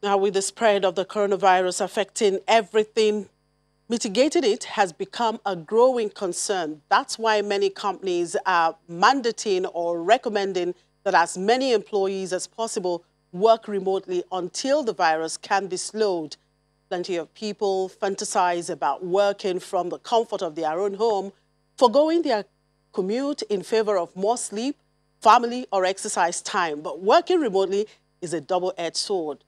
Now, with the spread of the coronavirus affecting everything, mitigating it has become a growing concern. That's why many companies are mandating or recommending that as many employees as possible work remotely until the virus can be slowed. Plenty of people fantasize about working from the comfort of their own home, forgoing their commute in favor of more sleep, family, or exercise time. But working remotely is a double-edged sword.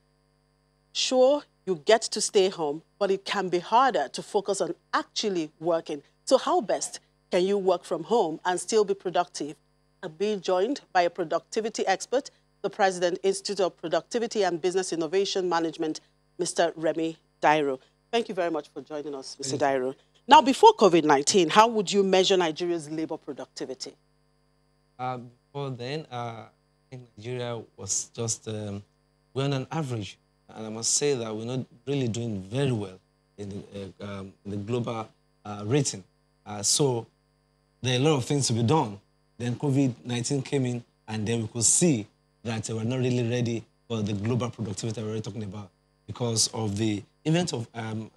Sure, you get to stay home, but it can be harder to focus on actually working. So how best can you work from home and still be productive? I'm being joined by a productivity expert, the President, Institute of Productivity and Business Innovation Management, Mr. Remi Dairo. Thank you very much for joining us, Mr. Dairo. Now, before COVID-19, how would you measure Nigeria's labor productivity? Before then, I think Nigeria was just, we're on an average. And I must say that we're not really doing very well in the global rating. So there are a lot of things to be done. Then COVID-19 came in, and then we could see that we're not really ready for the global productivity we're talking about. Because of the event of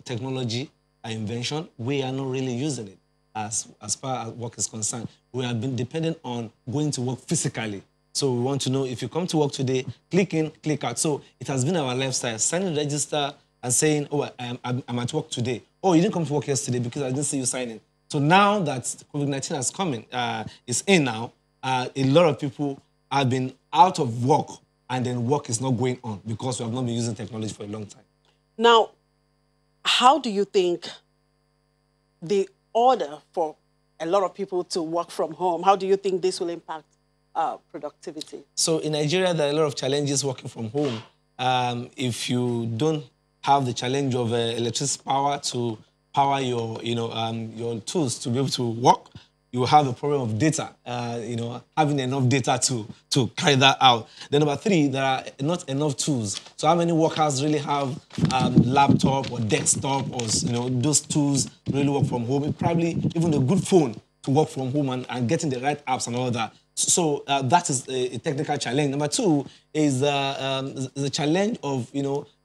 technology invention, we are not really using it as far as work is concerned. We have been dependent on going to work physically. So we want to know if you come to work today, click in, click out. So it has been our lifestyle, signing register and saying, oh, I'm at work today. Oh, you didn't come to work yesterday because I didn't see you signing. So now that COVID-19 has come in, is in now, a lot of people have been out of work, and then work is not going on because we have not been using technology for a long time. Now, how do you think the order for a lot of people to work from home, how do you think this will impact productivity? So in Nigeria, there are a lot of challenges working from home. If you don't have the challenge of electricity power to power your, your tools to be able to work, you have a problem of data, having enough data to carry that out. Then number three, there are not enough tools. So how many workers really have laptop or desktop or those tools to really work from home? Probably even a good phone to work from home and getting the right apps and all that. So that is a technical challenge. Number two is the challenge of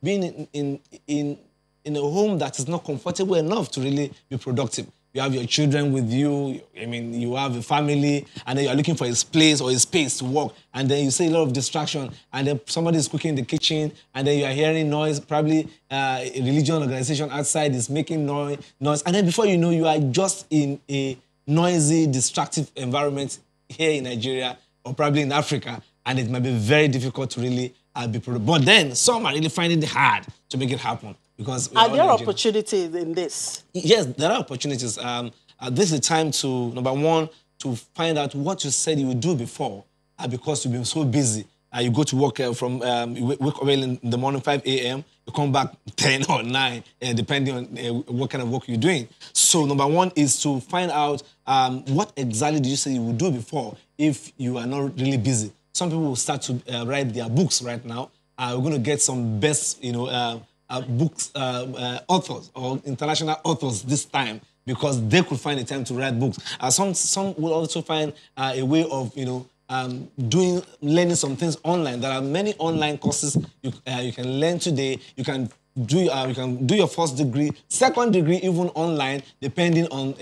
being in a home that is not comfortable enough to really be productive. You have your children with you. I mean, you have a family, and then you are looking for a place or a space to work, and then you see a lot of distraction, and then somebody is cooking in the kitchen, and then you are hearing noise. Probably a religion organization outside is making noise, and then before you know, you are just in a noisy, distractive environment here in Nigeria or probably in Africa, and it might be very difficult to really be productive. But then some are really finding it hard to make it happen. Because are there opportunities in this? Yes, there are opportunities. This is the time to, number one, to find out what you said you would do before because you've been so busy. You go to work you wake up early in the morning, 5 a.m., you come back 10 or 9, depending on what kind of work you're doing. So number one is to find out what exactly did you say you would do before if you are not really busy. Some people will start to write their books right now. We're going to get some best, books, authors or international authors this time because they could find the time to write books. Some will also find a way of, learning some things online. There are many online courses you can learn today. You can do your first degree, second degree, even online, depending on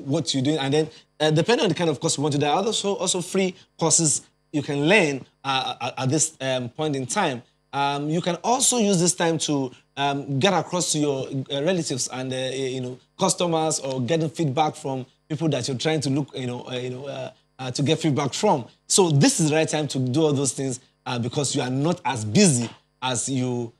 what you're doing, and then depending on the kind of course you want to do. There are also free courses you can learn at this point in time. You can also use this time to get across to your relatives and customers, or getting feedback from people that you're trying to look to get feedback from. So this is the right time to do all those things because you are not as busy as you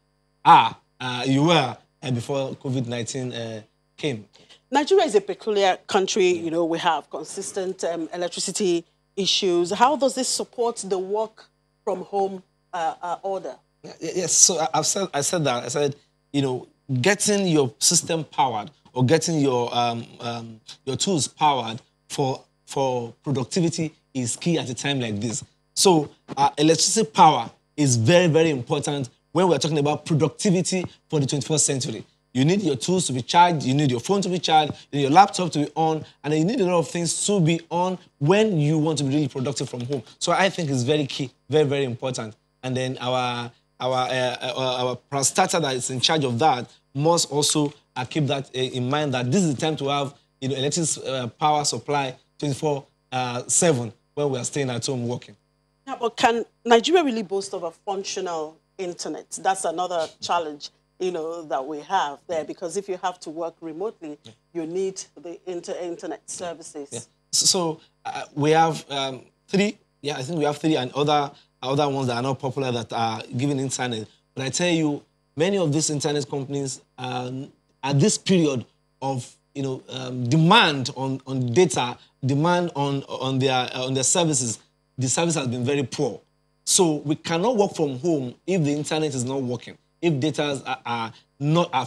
were before COVID-19 came. Nigeria is a peculiar country. We have consistent electricity issues. How does this support the work from home order? Yes, so I said that. I said, getting your system powered or getting your tools powered for productivity is key at a time like this. So electricity power is very, very important when we're talking about productivity for the 21st century. You need your tools to be charged, you need your phone to be charged, you need your laptop to be on, and then you need a lot of things to be on when you want to be really productive from home. So I think it's very key, very, very important. And then our our parastatal that is in charge of that must also keep that in mind, that this is the time to have electric power supply 24/7 when we are staying at home working. Yeah, but can Nigeria really boast of a functional internet? That's another challenge, that we have there, because if you have to work remotely, you need the internet services. Yeah. So we have 3. Yeah, I think we have 3, and other ones that are not popular that are giving internet. But I tell you, many of these internet companies at this period of demand on data, demand on their services, the service has been very poor. So we cannot work from home if the internet is not working, if data are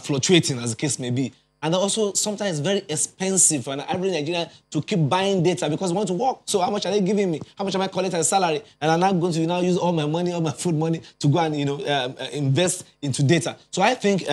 fluctuating, as the case may be. And also, sometimes it's very expensive for an average Nigerian to keep buying data because we want to work. So how much are they giving me? How much am I collecting as salary? And I'm not going to now use all my money, all my food money to go and invest into data. So I think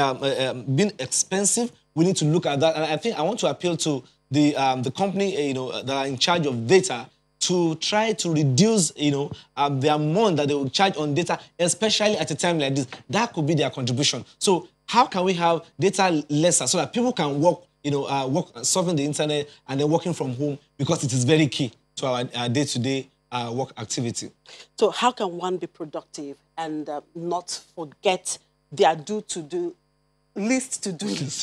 being expensive, we need to look at that. And I think I want to appeal to the company that are in charge of data to try to reduce the amount that they will charge on data, especially at a time like this. That could be their contribution. So how can we have data lesser so that people can work, surfing the internet and then working from home, because it is very key to our day-to-day work activity. So how can one be productive and not forget their list to-do list?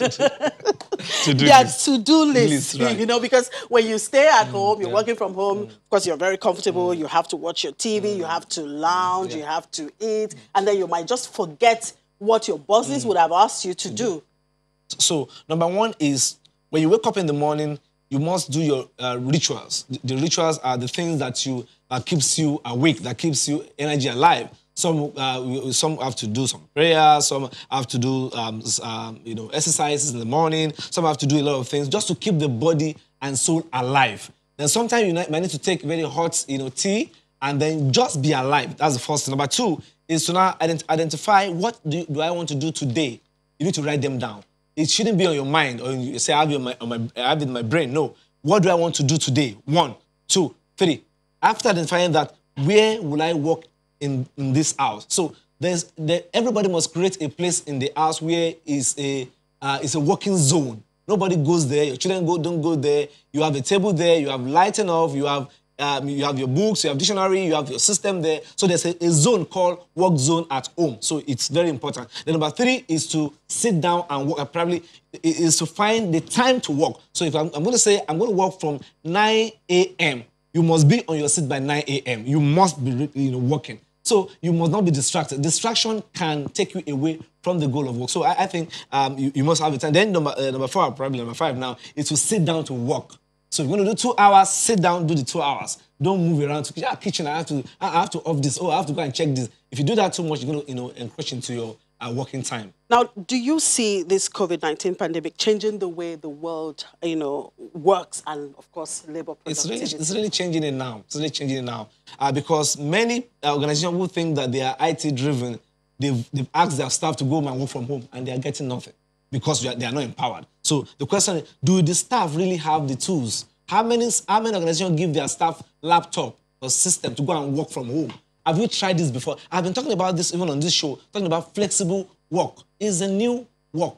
Their to-do list, right. Because when you stay at home, you're working from home, of course, you're very comfortable, you have to watch your TV, you have to lounge, you have to eat, and then you might just forget what your bosses would have asked you to do. So, number 1 is, when you wake up in the morning, you must do your rituals. The rituals are the things that keeps you awake, that keeps you energy alive. Some have to do some prayers, some have to do exercises in the morning, some have to do a lot of things just to keep the body and soul alive. Then sometimes you might need to take very hot tea and then just be alive. That's the first thing. Number 2 is to now identify what do I want to do today. You need to write them down. It shouldn't be on your mind or you say I have it in my brain. No. What do I want to do today? 1, 2, 3. After identifying that, where will I work in this house? So everybody must create a place in the house where it's a working zone. Nobody goes there. Your children don't go there. You have a table there. You have lighting off. You have your books, you have dictionary, you have your system there. So there's a zone called work zone at home. So it's very important. Then number 3 is to sit down and work. Probably is to find the time to work. So if I'm going to say I'm going to work from 9 a.m., you must be on your seat by 9 a.m. You must be working. So you must not be distracted. Distraction can take you away from the goal of work. So I think you must have the time. Then number 4, probably number 5 now, is to sit down to work. So if you're going to do 2 hours, sit down, do the 2 hours. Don't move around to kitchen. I have to off this. Oh, I have to go and check this. If you do that too much, you're going to encroach into your working time. Now, do you see this COVID-19 pandemic changing the way the world, works and, of course, labor productivity? It's really changing it now. It's really changing it now because many organizations who think that they are IT-driven, they've asked their staff to go and work from home, and they are getting nothing because they are not empowered. So the question is, do the staff really have the tools? How many organizations give their staff laptop or system to go and work from home? Have you tried this before? I've been talking about this even on this show, talking about flexible work. It's a new work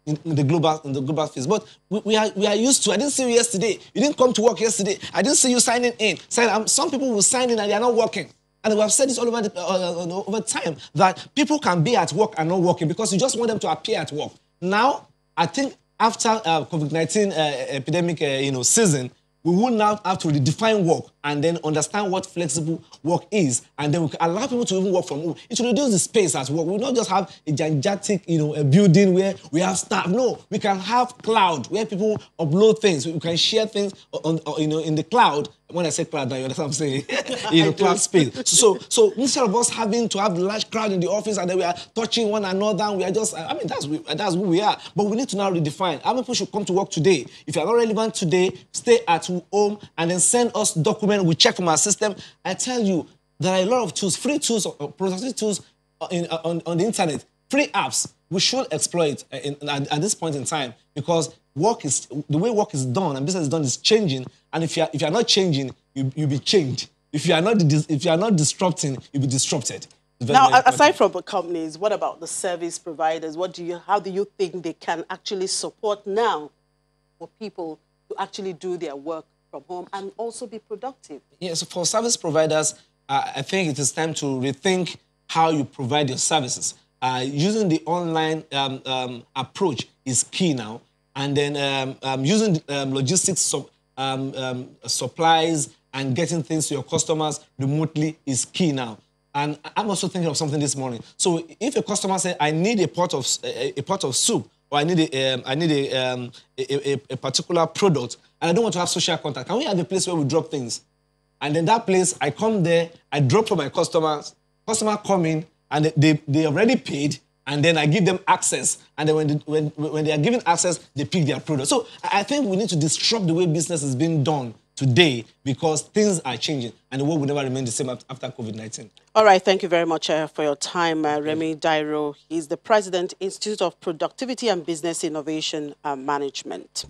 in the global phase. But we are used to. I didn't see you yesterday. You didn't come to work yesterday. I didn't see you signing in. Some people will sign in and they are not working. And we have said this all over time, that people can be at work and not working because you just want them to appear at work. Now, I think after COVID-19 epidemic season, we will now have to redefine work and then understand what flexible work is, and then we can allow people to even work from home. It will reduce the space at work. We will not just have a gigantic, a building where we have staff. No, we can have cloud where people upload things. We can share things in the cloud. When I say cloud, now you understand what I'm saying? Cloud space. So instead of us having to have a large crowd in the office and then we are touching one another, and we are just, that's who we are. But we need to now redefine. How many people should come to work today? If you are not relevant today, stay at home and then send us documents. We check from our system. I tell you, there are a lot of tools, free tools, productive tools on the internet, free apps. We should exploit at this point in time because the way work is done and business is done is changing. And if you are not changing, you'll be changed. If you are not disrupting, you'll be disrupted. Now, aside from the companies, what about the service providers? How do you think they can actually support now for people to actually do their work from home and also be productive? Yes, for service providers, I think it is time to rethink how you provide your services. Using the online approach is key now. And then using logistics supplies and getting things to your customers remotely is key now. And I'm also thinking of something this morning. So if a customer says, I need a pot of soup, or I need a particular product, and I don't want to have social contact, can we have a place where we drop things? And then that place, I come there, I drop for my customers, customer come in, and they already paid, and then I give them access. And then when they are given access, they pick their product. So I think we need to disrupt the way business is being done today, because things are changing and the world will never remain the same after COVID-19. All right, thank you very much for your time, Remi Dairo. He's the President, Institute of Productivity and Business Innovation Management.